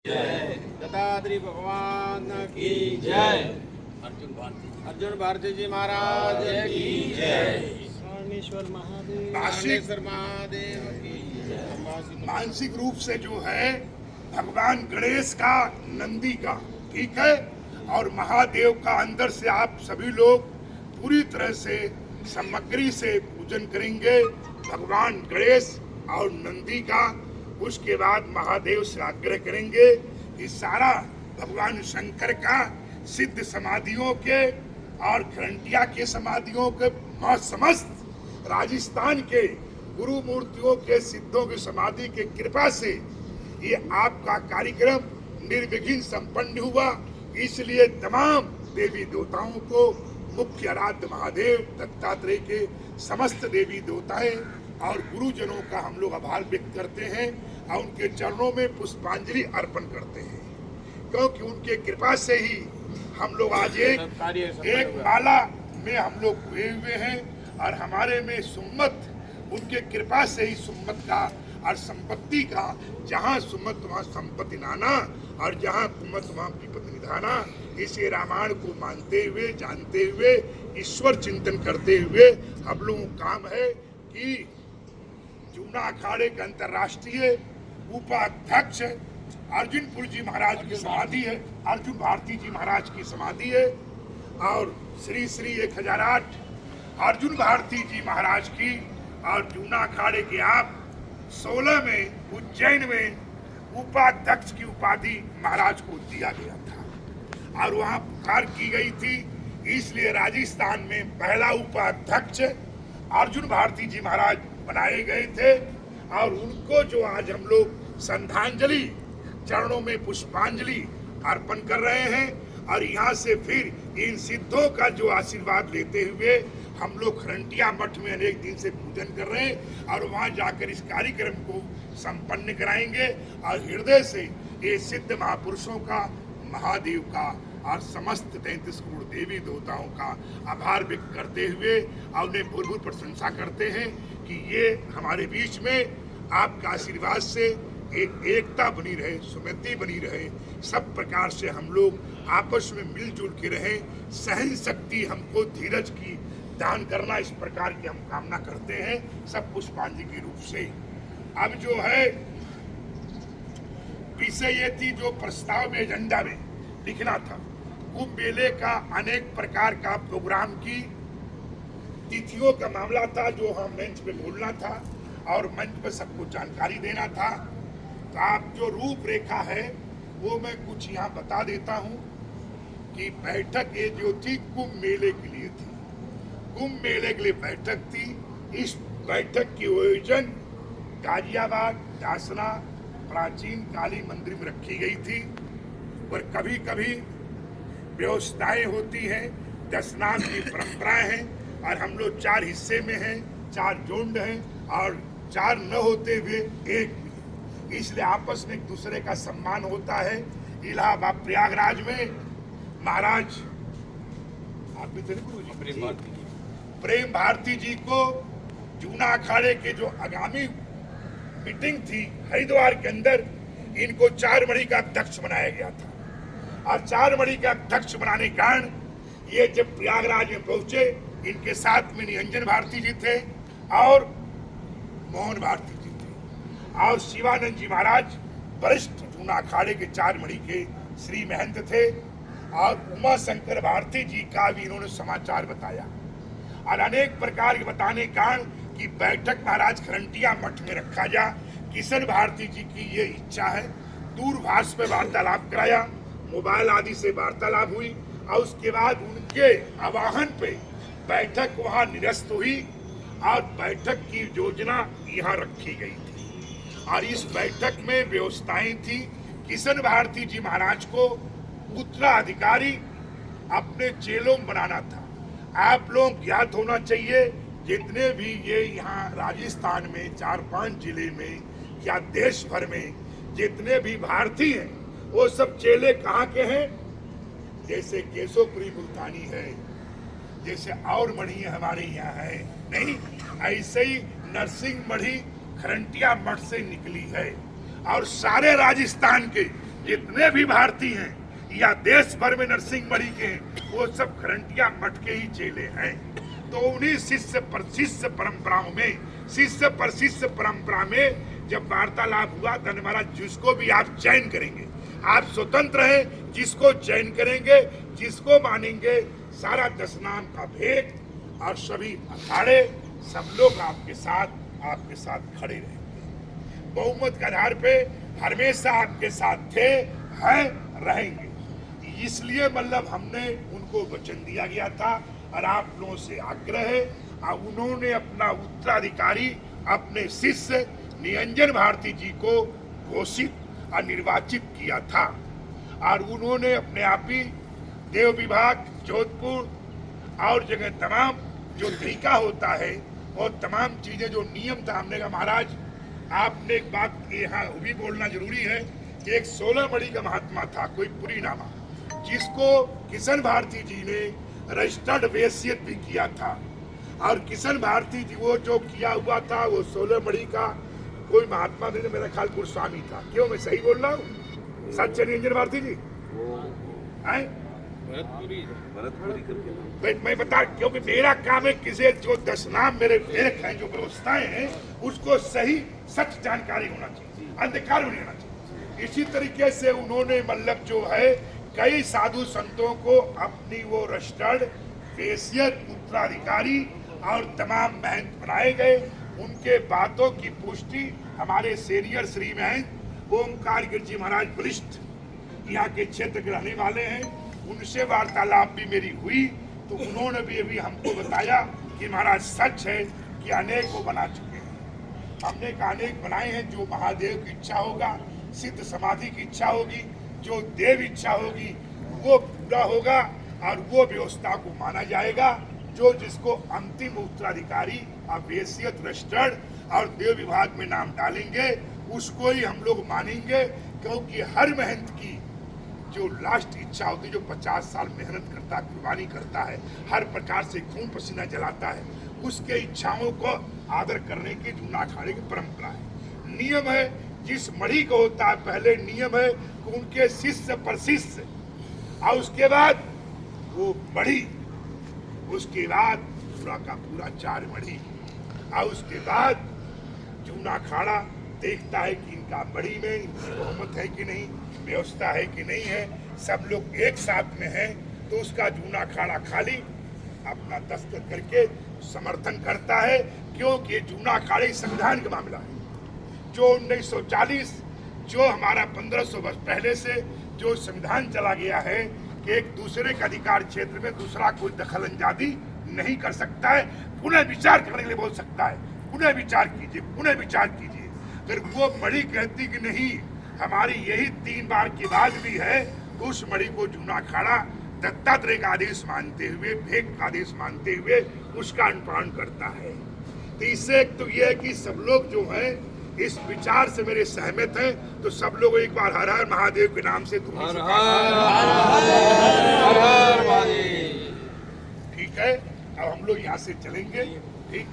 जय। दत्तात्रेय भगवान की जय। अर्जुन भारती जी महाराज की जय। स्वर्णेश्वर महादेव नासिक स्वर्णेश्वर महादेव की जय। मानसिक रूप से जो है भगवान गणेश का, नंदी का, ठीक है, और महादेव का अंदर से आप सभी लोग पूरी तरह से सामग्री से पूजन करेंगे भगवान गणेश और नंदी का। उसके बाद महादेव से आग्रह करेंगे कि सारा भगवान शंकर का सिद्ध समाधियों के और खरंटिया के समाधियों के समस्त राजस्थान के गुरु मूर्तियों के सिद्धों की समाधि के कृपा से ये आपका कार्यक्रम निर्विघ्न संपन्न हुआ। इसलिए तमाम देवी देवताओं को, मुख्य आराध्य महादेव दत्तात्रेय के समस्त देवी देवताएं और गुरुजनों का हम लोग आभार व्यक्त करते हैं और उनके चरणों में पुष्पांजलि अर्पण करते हैं, क्योंकि उनके कृपा से ही हम लोग आज एक माला में हम लोग हुए हुए हैं और हमारे में सुम्मत उनके कृपा से ही सुम्मत का और संपत्ति का, जहाँ सुम्मत वहाँ संपत्ति नाना और जहाँ कुम्मत वहाँ विपत्ति निधाना। इसे रामायण को मानते हुए, जानते हुए, ईश्वर चिंतन करते हुए हम लोगों का काम है कि जूना अखाड़े के अंतर्राष्ट्रीय उपाध्यक्ष अर्जुनपुर जी महाराज की समाधि है, अर्जुन भारती जी महाराज की समाधि है, और श्री श्री 1008 अर्जुन भारती जी महाराज की, और जूना अखाड़े के आप 16 में उज्जैन में उपाध्यक्ष की उपाधि महाराज को दिया गया था और वहाँ पुकार की गई थी। इसलिए राजस्थान में पहला उपाध्यक्ष अर्जुन भारती जी महाराज बनाए गए थे और उनको जो आज हम लोग श्रद्धांजलि, चरणों में पुष्पांजलि अर्पण कर रहे हैं और यहाँ से फिर इन सिद्धों का जो आशीर्वाद लेते हुए हम लोग खरंटिया मठ में अनेक दिन से पूजन कर रहे हैं और वहाँ जाकर इस कार्यक्रम को संपन्न कराएंगे और हृदय से ये सिद्ध महापुरुषों का, महादेव का और समस्त 33 करोड़ देवी देवताओं का आभार व्यक्त करते हुए और उन्हें भरपूर प्रशंसा करते हैं कि ये हमारे बीच में आपका आशीर्वाद से एक एकता बनी रहे, सुमति बनी रहे, सब प्रकार से हम लोग आपस में मिलजुल के रहें, सहन शक्ति हमको धीरज की दान करना, इस प्रकार की हम कामना करते हैं सब पुष्पांजलि के रूप से। अब जो है विषय ये थी जो प्रस्ताव में, एजेंडा में लिखना था, कुंभ मेले का अनेक प्रकार का प्रोग्राम की तिथियों का मामला था जो हम मंच पे बोलना था और मंच पे सबको जानकारी देना था। तो आप जो रूपरेखा है वो मैं कुछ यहाँ बता देता हूँ कि बैठक ये जो थी कुंभ मेले के लिए थी, कुंभ मेले के लिए बैठक थी। इस बैठक की आयोजन गाजियाबाद दासना प्राचीन काली मंदिर में रखी गई थी, पर कभी कभी व्यवस्थाएं होती हैं, दशनाम की परंपराएं हैं और हम लोग 4 हिस्से में हैं, 4 जोंड हैं और 4 न होते हुए एक भी, इसलिए आपस में एक दूसरे का सम्मान होता है। इलाहाबाद प्रयागराज में महाराज आप भी थे प्रेम भारती जी को जूना अखाड़े के जो आगामी मीटिंग थी हरिद्वार के अंदर, इनको 4 मणि का अध्यक्ष बनाया गया था और 4 मणि का अध्यक्ष बनाने के कारण ये जब प्रयागराज में पहुंचे, इनके साथ में निरंजन भारती जी थे और मोहन भारती जी थे और शिवानंद जी महाराज वरिष्ठ जूना अखाड़े के 4 मणि के श्री महंत थे और उमा शंकर भारती जी का भी इन्होंने समाचार बताया और अनेक प्रकार के बताने के कारण कि बैठक महाराज खरंटिया मठ में रखा जा। किशन भारती जी की ये इच्छा है, दूरभाष पे वार्तालाप कराया, मोबाइल आदि से वार्तालाप हुई और उसके बाद उनके आवाहन पे बैठक वहाँ निरस्त हुई और बैठक की योजना यहाँ रखी गई थी और इस बैठक में व्यवस्थाएं थी। किशन भारती जी महाराज को उत्तराधिकारी अपने चेलों में बनाना था। आप लोग ज्ञात होना चाहिए, जितने भी ये यहाँ राजस्थान में 4-5 जिले में या देश भर में जितने भी भारतीय हैं वो सब चेले कहाँ के हैं, जैसे केशवपुरी मुल्तानी है, जैसे और मणि हमारे यहाँ है, नहीं ऐसे ही नरसिंह मणि खरंटिया मठ से निकली है और सारे राजस्थान के जितने भी भारतीय हैं या देश भर में नरसिंह मणि के हैं, वो सब खरंटिया मठ के ही चेले हैं। तो उन्हीं शिष्य पर शिष्य परंपराओं में, शिष्य पर शिष्य परंपरा में जब वार्तालाप हुआ तो महाराज जिसको भी आप चयन करेंगे, आप स्वतंत्र हैं, जिसको चयन करेंगे, जिसको मानेंगे, सारा 10 नाम का भेद और सभी अखाड़े सब लोग आपके साथ खड़े रहेंगे। बहुमत के आधार पे हमेशा आपके साथ थे, हैं, रहेंगे। इसलिए मतलब हमने उनको वचन दिया गया था और आप लोगों से आग्रह है, और उन्होंने अपना उत्तराधिकारी अपने शिष्य निरंजन भारती जी को घोषित और निर्वाचित किया था। और उन्होंने अपने आप ही देव विभाग जोधपुर और जगह तमाम जो तरीका होता है और तमाम चीजें जो नियम था, हमने कहा महाराज आपने एक बात यहाँ भी बोलना जरूरी है कि एक 16 मणि का महात्मा था, कोई पुरी नामा, जिसको किशन भारती जी ने रजिस्टर्ड वैश्यत भी किया था। और किशन भारती जी वो जो किया हुआ था वो 16 मणि का कोई महात्मा नहीं, मेरा ख्याल गोस्वामी था। क्यों, मैं सही बोल रहा हूँ? सच है निरंजन भारती जी? मैं बता, क्योंकि मेरा काम है किसी जो 10 नाम मेरे लेख हैं, जो व्यवस्थाएं हैं, उसको सही सच जानकारी होना चाहिए, अंधकार नहीं होना चाहिए। इसी तरीके से उन्होंने मतलब जो है कई साधु संतों को अपनी वो रजिस्टर्ड वैश्यत उत्तराधिकारी और तमाम महंत बनाए गए। उनके बातों की पुष्टि हमारे सीनियर श्री महंत ओमकार गिर जी महाराज वरिष्ठ यहाँ के क्षेत्र के रहने वाले हैं, उनसे वार्तालाप भी मेरी हुई तो उन्होंने भी अभी हमको बताया कि महाराज सच है कि अनेक को बना चुके हैं। हमने कहा अनेक बनाए हैं, जो महादेव की इच्छा होगा, सिद्ध समाधि की इच्छा होगी, जो देव इच्छा होगी वो पूरा होगा और वो व्यवस्था को माना जाएगा। जो जिसको अंतिम उत्तराधिकारी वैश्यत रजिस्टर्ड और देव विभाग में नाम डालेंगे उसको ही हम लोग मानेंगे, क्योंकि हर महंत की जो लास्ट इच्छा होती है, जो 50 साल मेहनत करता है, कुर्बानी करता है, हर प्रकार से खून पसीना जलाता है, उसके इच्छाओं को आदर करने की जूना अखाड़े की परंपरा है, नियम है। जिस मणि को होता है पहले नियम है कि उनके शिष्य पर शिष्य, और उसके बाद वो मणि, उसके बाद पूरा का पूरा 4 मणि, और उसके बाद जूना अखाड़ा देखता है कि इनका मणि में इनकी बहुमत है कि नहीं, व्यवस्था है कि नहीं है, सब लोग एक साथ में हैं, तो उसका जूना अखाड़ा खाली अपना दस्तखत करके समर्थन करता है। क्योंकि जूना अखाड़े संविधान का मामला है, जो 1940 जो हमारा 1500 वर्ष पहले से जो संविधान चला गया है कि एक दूसरे के अधिकार क्षेत्र में दूसरा कोई दखल अंदाजी नहीं कर सकता है, पुनः विचार करने के लिए बोल सकता है, पुनः विचार कीजिए, पुनः विचार कीजिए। फिर वो मणि कहती कि नहीं हमारी यही 3 बार की बात भी है, तो उस मणि को जूना अखाड़ा दत्तात्रेय का आदेश मानते हुए, भेद का आदेश मानते हुए उसका अनुपालन करता है। तो इससे एक तो यह है कि सब लोग जो है इस विचार से मेरे सहमत हैं, तो सब लोग एक बार हर हर महादेव के नाम से तुम ठीक है। अब हम लोग यहाँ से चलेंगे, ठीक।